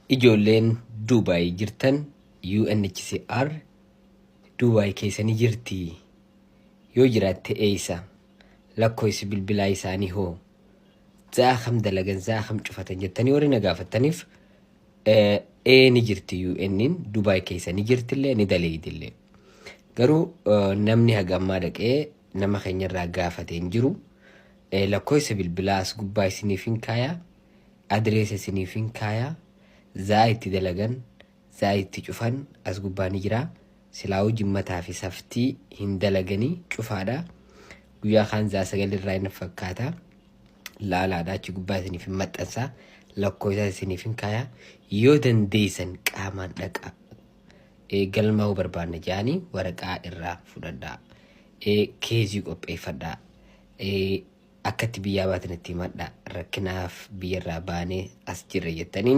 ijoolleen Dubai jirtan UNHCR Dubai keessanii jirti yoo jiraatte eeysa lakkoofsi bilbilaa isaanii hoo zaakam dalagan zaakam cufatan jettanii warri na gaafattaniif ni jirti UN'n Dubai keessanii jirtillee ni daleeydillee garuu namni hagammaa dhaqee nama keenyarraa gaafate hin jiru lakkoofsa bilbilaas gubbaa isiniif hin kaayaa adreesa isiniif hin kaayaa zaayitti dalagan zaayitti cufan as gubbaa ni jira silaa'uu jimmataa fi saftii hin dalaganii cufaadha guyyaa kaan zaa sagalirraa hin fakkaata laalaadha achi gubbaa isiniif hin maxxansa lakkoofsa isiniif hin kaayaa yoo dandeessan qaamaan dhaqa galmaa'uu barbaanna jedhanii waraqaa irraa fudhadhaa keezii qopheeffadhaa akkatti biyyaa baatanitti himadhaa rakkinaaf biyyarraa baanee as jirra jettanii